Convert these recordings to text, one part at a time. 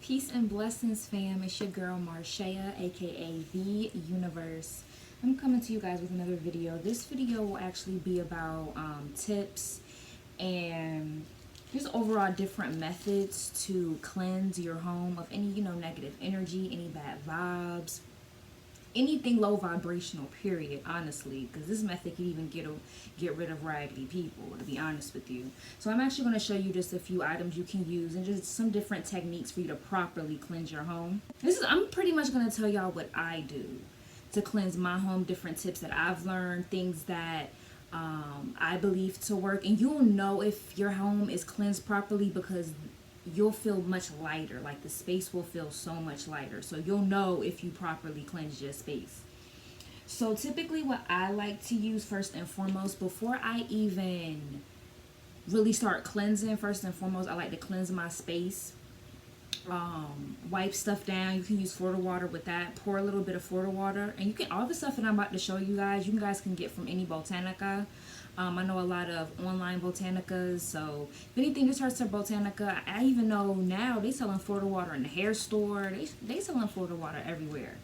Peace and blessings, fam. It's your girl Marshaya, aka The Universe. I'm coming to you guys with another video. This video will actually be about tips and just overall different methods to cleanse your home of any, negative energy, any bad vibes, anything low vibrational, period, honestly, because this method can even get rid of raggedy people, to be honest with you. So I'm actually going to show you just a few items you can use and just some different techniques for you to properly cleanse your home. I'm pretty much going to tell y'all what I do to cleanse my home, different tips that I've learned, things that I believe to work, and you'll know if your home is cleansed properly because you'll feel much lighter. Like the space will feel so much lighter, so you'll know if you properly cleanse your space. So typically what I like to use first and foremost, before I even really start cleansing, first and foremost I like to cleanse my space. Wipe stuff down. You can use Florida water with that. Pour a little bit of Florida water, and you can, all the stuff that I'm about to show you guys can get from any Botanica. I know a lot of online Botanicas, so if anything, just search for Botanica. I even know now they selling Florida water in the hair store. They selling Florida water everywhere.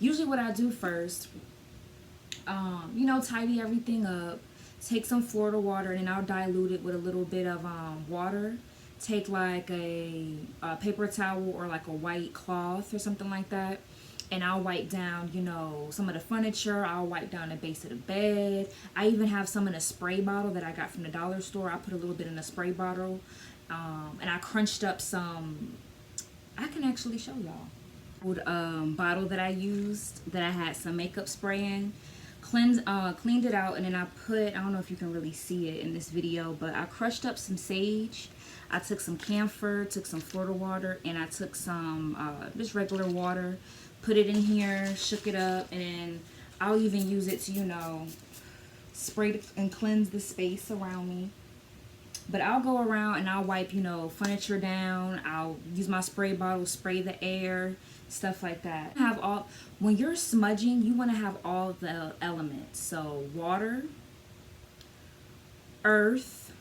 Usually what I do first, tidy everything up, take some Florida water, and I'll dilute it with a little bit of water. Take like a paper towel or like a white cloth or something like that, and I'll wipe down, some of the furniture. I'll wipe down the base of the bed. I even have some in a spray bottle that I got from the dollar store. I put a little bit in a spray bottle, and I crunched up some. I can actually show y'all. Bottle that I used that I had some makeup spray in. Cleaned it out, and then I don't know if you can really see it in this video, but I crushed up some sage. I took some camphor, took some Florida water, and I took some just regular water, put it in here, shook it up, and then I'll even use it to, spray and cleanse the space around me. But I'll go around and I'll wipe, furniture down. I'll use my spray bottle, spray the air, stuff like that. When you're smudging, you want to have all the elements. So water, earth,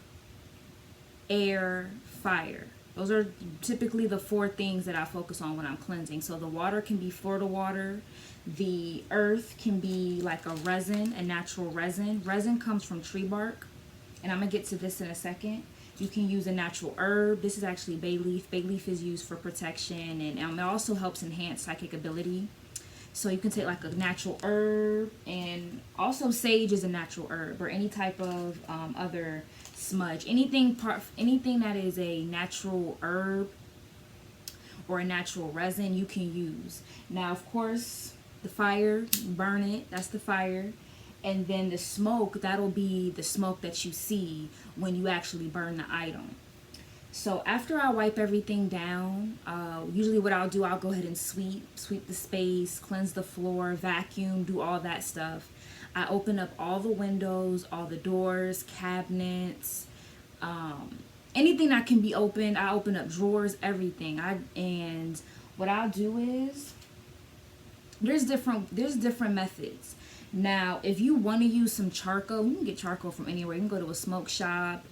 air, fire. Those are typically the 4 things that I focus on when I'm cleansing. So the water can be Florida water. The earth can be like a resin, a natural resin. Resin comes from tree bark, and I'm gonna get to this in a second. You can use a natural herb. This is actually bay leaf. Bay leaf is used for protection, and it also helps enhance psychic ability. So you can take like a natural herb, and also sage is a natural herb, or any type of other smudge. Anything that is a natural herb or a natural resin you can use. Now, of course, the fire, burn it. That's the fire. And then the smoke, that'll be the smoke that you see when you actually burn the item. So after I wipe everything down, usually what I'll do, I'll go ahead and sweep the space, cleanse the floor, vacuum, do all that stuff. I open up all the windows, all the doors, cabinets, anything that can be opened. I open up drawers, everything. And what I'll do is, there's different methods. Now, if you want to use some charcoal, you can get charcoal from anywhere. You can go to a smoke shop.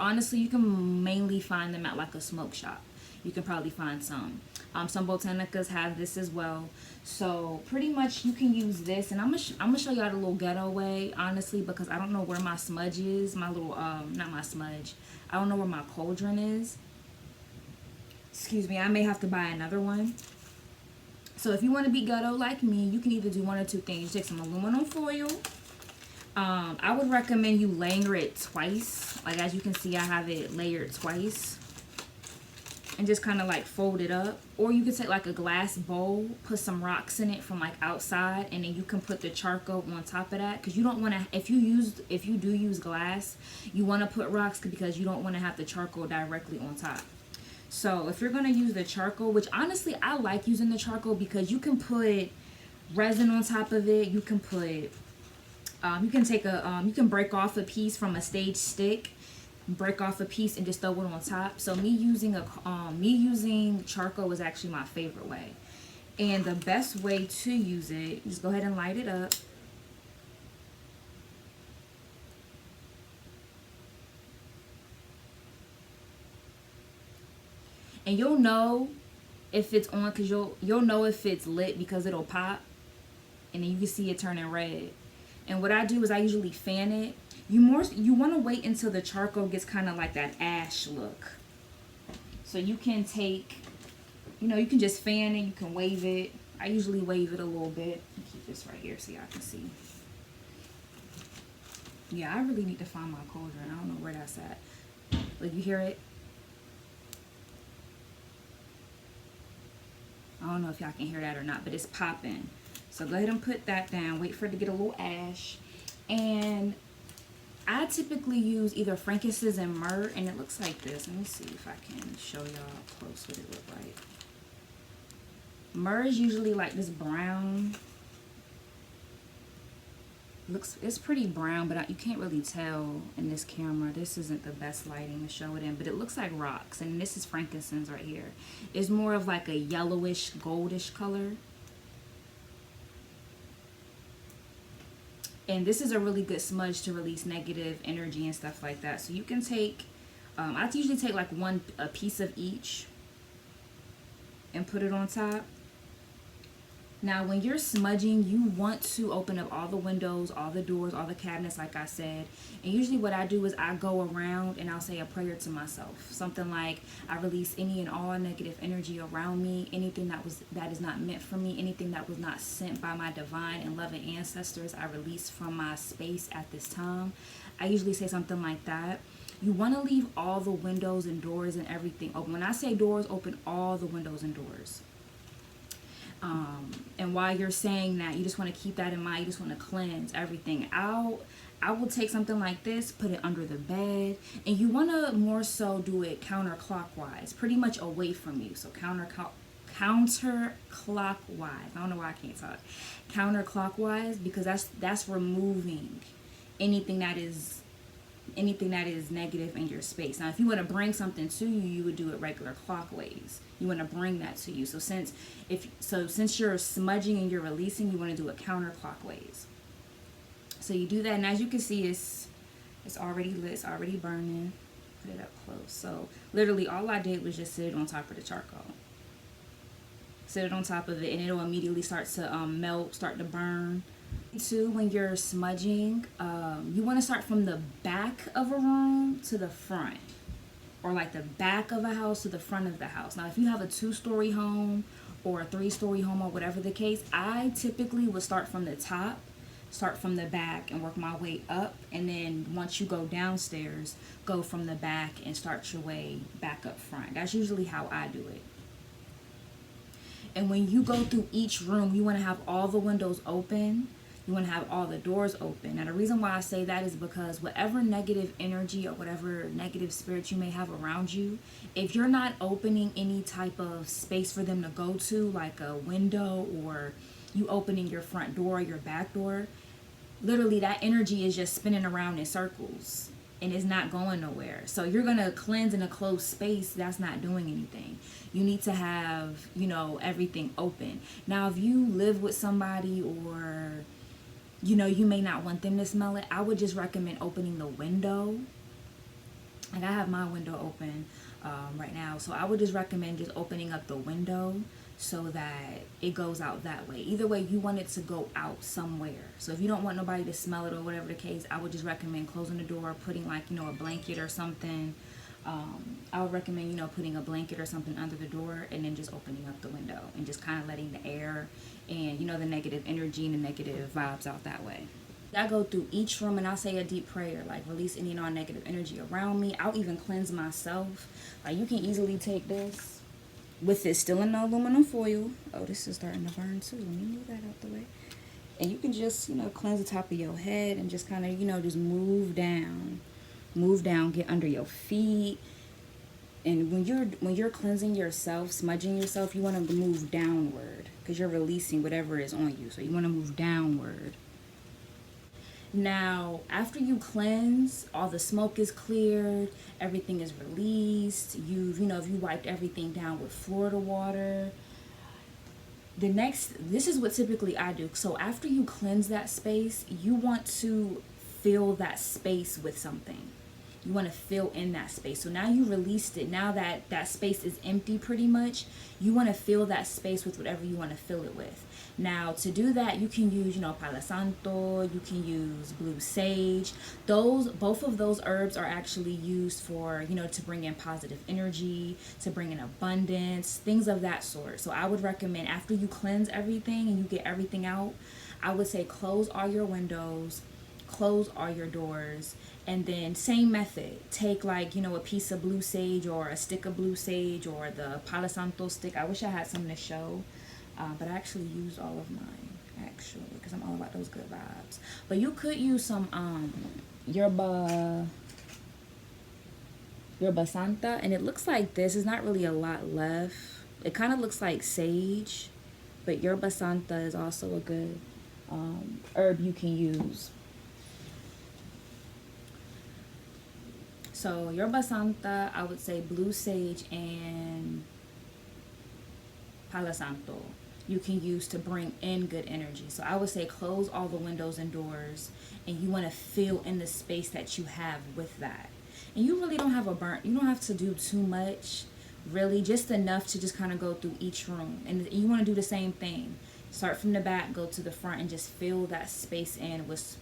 Honestly, you can mainly find them at like a smoke shop. You can probably find some. Some Botanicas have this as well. So pretty much you can use this, and I'm gonna show y'all the little ghetto way, honestly, because I don't know where my smudge is. My little not my smudge. I don't know where my cauldron is. Excuse me. I may have to buy another one. So if you want to be ghetto like me, you can either do one or two things. Take some aluminum foil. I would recommend you layer it twice. Like, as you can see, I have it layered twice. And just kind of like fold it up. Or you could take like a glass bowl, put some rocks in it from like outside, and then you can put the charcoal on top of that. Because you don't want to, if you do use glass, you want to put rocks because you don't want to have the charcoal directly on top. So if you're going to use the charcoal, which honestly I like using the charcoal because you can put resin on top of it. You can put, you can take you can break off a piece from a stage stick, break off a piece and just throw it on top. So me using charcoal is actually my favorite way. And the best way to use it, just go ahead and light it up. And you'll know if it's on, because you'll know if it's lit because it'll pop, and then you can see it turning red. And what I do is I usually fan it. You want to wait until the charcoal gets kind of like that ash look. So you can take, you can just fan it, you can wave it. I usually wave it a little bit. Keep this right here so y'all can see. Yeah, I really need to find my cauldron. I don't know where that's at. Like, you hear it? I don't know if y'all can hear that or not, but it's popping. So go ahead and put that down. Wait for it to get a little ash. And I typically use either frankincense and myrrh, and it looks like this. Let me see if I can show y'all up close what it look like. Myrrh is usually like this brown. It's pretty brown, but you can't really tell in this camera. This isn't the best lighting to show it in, but it looks like rocks. And this is frankincense right here. It's more of like a yellowish, goldish color. And this is a really good smudge to release negative energy and stuff like that. So you can take, I usually take like a piece of each and put it on top. Now, when you're smudging, you want to open up all the windows, all the doors, all the cabinets, like I said. And usually what I do is I go around and I'll say a prayer to myself. Something like, I release any and all negative energy around me, anything that is not meant for me, anything that was not sent by my divine and loving ancestors, I release from my space at this time. I usually say something like that. You want to leave all the windows and doors and everything open. When I say doors, open all the windows and doors. And while you're saying that, you just want to keep that in mind. You just want to cleanse everything out. I will take something like this, put it under the bed, and you want to more so do it counterclockwise, pretty much away from you. So counterclockwise. I don't know why I can't talk. Counterclockwise, because that's removing anything that is negative in your space. Now, if you want to bring something to you, you would do it regular clockways. You want to bring that to you. So since you're smudging and you're releasing, you want to do it counterclockwise. So you do that, and as you can see, it's already lit, it's already burning. Put it up close. So literally all I did was just sit it on top of the charcoal. Sit it on top of it, and it'll immediately start to melt, start to burn. Too, when you're smudging, you want to start from the back of a room to the front, or like the back of a house to the front of the house. Now, if you have a 2-story home or a 3-story home or whatever the case, I typically would start from the top, start from the back, and work my way up. And then once you go downstairs, go from the back and start your way back up front. That's usually how I do it. And when you go through each room, you want to have all the windows open. You want to have all the doors open. Now, the reason why I say that is because whatever negative energy or whatever negative spirits you may have around you, if you're not opening any type of space for them to go to, like a window, or you opening your front door, your back door, literally that energy is just spinning around in circles and it's not going nowhere. So you're going to cleanse in a closed space that's not doing anything. You need to have, everything open. Now, if you live with somebody, or you may not want them to smell it, I would just recommend opening the window. And I have my window open right now. So I would just recommend just opening up the window so that it goes out that way. Either way, you want it to go out somewhere. So if you don't want nobody to smell it or whatever the case, I would just recommend closing the door, putting like, a blanket or something. I would recommend, putting a blanket or something under the door, and then just opening up the window and just kind of letting the air and, the negative energy and the negative vibes out that way. I go through each room and I'll say a deep prayer, like release any non-negative energy around me. I'll even cleanse myself. Like, you can easily take this with it still in the aluminum foil. Oh, this is starting to burn too. Let me move that out the way. And you can just, cleanse the top of your head and just kind of, just move down, get under your feet. And when you're cleansing yourself, smudging yourself, you want to move downward because you're releasing whatever is on you. So you want to move downward. Now, after you cleanse, all the smoke is cleared, everything is released. If you wiped everything down with Florida water. This is what typically I do. So after you cleanse that space, you want to fill that space with something. You want to fill in that space. So now you released it. Now that that space is empty pretty much, you want to fill that space with whatever you want to fill it with. Now to do that, you can use, Palo Santo, you can use blue sage. Both of those herbs are actually used for, to bring in positive energy, to bring in abundance, things of that sort. So I would recommend, after you cleanse everything and you get everything out, I would say close all your windows, close all your doors, and then same method. Take like, a piece of blue sage or a stick of blue sage or the Palo Santo stick. I wish I had some to show. But I actually used all of mine, actually, because I'm all about those good vibes. But you could use some yerba santa, and it looks like this. There's not really a lot left. It kind of looks like sage, but yerba santa is also a good herb you can use. So yerba santa, I would say blue sage and Palo Santo you can use to bring in good energy. So I would say close all the windows and doors, and you want to fill in the space that you have with that. And you really don't have you don't have to do too much, really, just enough to just kind of go through each room. And you want to do the same thing. Start from the back, go to the front, and just fill that space in with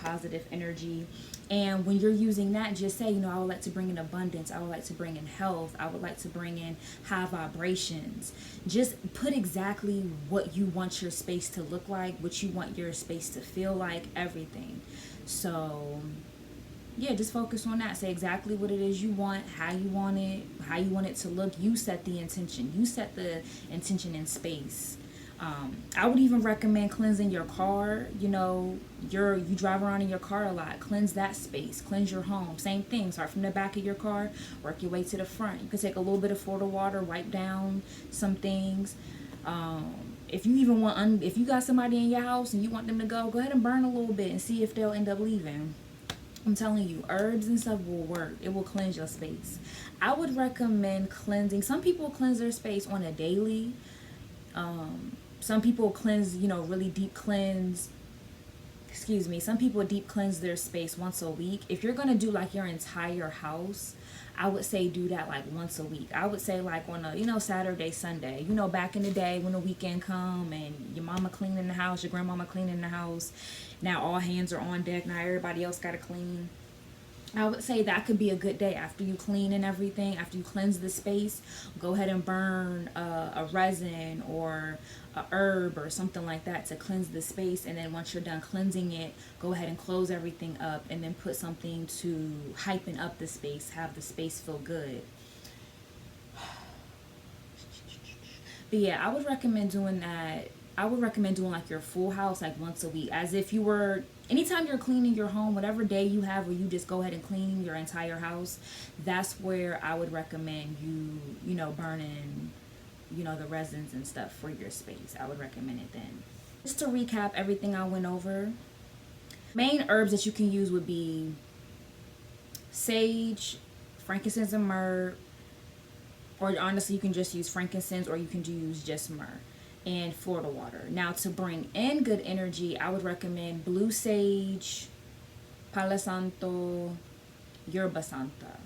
positive energy. And when you're using that, just say, I would like to bring in abundance. I would like to bring in health. I would like to bring in high vibrations. Just put exactly what you want your space to look like, what you want your space to feel like, everything. So yeah, just focus on that. Say exactly what it is you want, how you want it to look. You set the intention. You set the intention in space. I would even recommend cleansing your car. You drive around in your car a lot. Cleanse that space. Cleanse your home. Same thing. Start from the back of your car. Work your way to the front. You can take a little bit of Florida water. Wipe down some things. If you got somebody in your house and you want them to go ahead and burn a little bit and see if they'll end up leaving. I'm telling you, herbs and stuff will work. It will cleanse your space. I would recommend cleansing. Some people cleanse their space on a daily. Some people cleanse, really deep cleanse. Some people deep cleanse their space once a week. If you're going to do like your entire house, I would say do that like once a week. I would say like on a, Saturday, Sunday. Back in the day when the weekend come and your mama cleaning the house, your grandmama cleaning the house. Now all hands are on deck. Now everybody else got to clean. I would say that could be a good day after you clean and everything. After you cleanse the space, go ahead and burn a resin or a herb or something like that to cleanse the space. And then once you're done cleansing it, go ahead and close everything up and then put something to hypen up the space, have the space feel good. But yeah, I would recommend doing that. I would recommend doing like your full house like once a week, as if you were, anytime you're cleaning your home, whatever day you have where you just go ahead and clean your entire house, that's where I would recommend you, burning, the resins and stuff for your space. I would recommend it then. Just to recap everything I went over, main herbs that you can use would be sage, frankincense and myrrh, or honestly you can just use frankincense or you can use just myrrh. And Florida water. Now to bring in good energy, I would recommend blue sage, Palo Santo, yerba santa.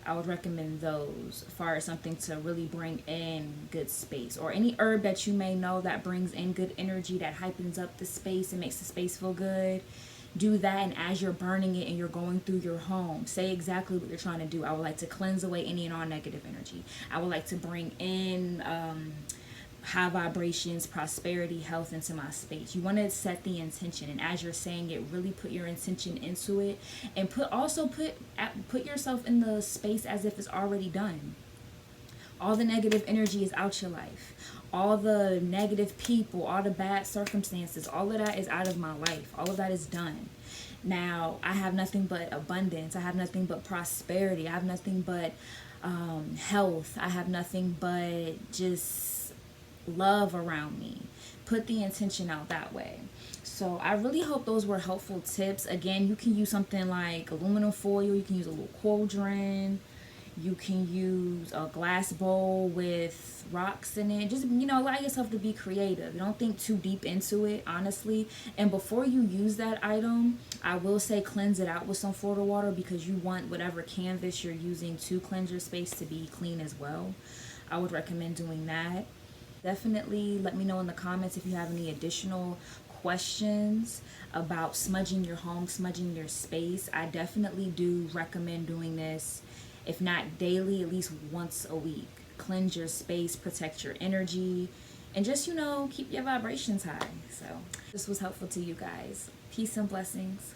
I would recommend those as far as something to really bring in good space. Or any herb that you may know that brings in good energy, that hypens up the space and makes the space feel good. Do that, and as you're burning it and you're going through your home, say exactly what you're trying to do. I would like to cleanse away any and all negative energy. I would like to bring in high vibrations, prosperity, health into my space. You want to set the intention, and as you're saying it, really put your intention into it, and put yourself in the space as if it's already done. All the negative energy is out your life. All the negative people, all the bad circumstances, all of that is out of my life. All of that is done. Now I have nothing but abundance. I have nothing but prosperity. I have nothing but health. I have nothing but just love around me. Put the intention out that way. So I really hope those were helpful tips. Again, you can use something like aluminum foil. You can use a little cauldron. You can use a glass bowl with rocks in it. Just, you know, allow yourself to be creative. Don't think too deep into it, honestly. And before you use that item, I will say cleanse it out with some Florida water, because you want whatever canvas you're using to cleanse your space to be clean as well. I would recommend doing that. Definitely let me know in the comments if you have any additional questions about smudging your home, smudging your space. I definitely do recommend doing this, if not daily, at least once a week. Cleanse your space, protect your energy, and just, you know, keep your vibrations high. So this was helpful to you guys. Peace and blessings.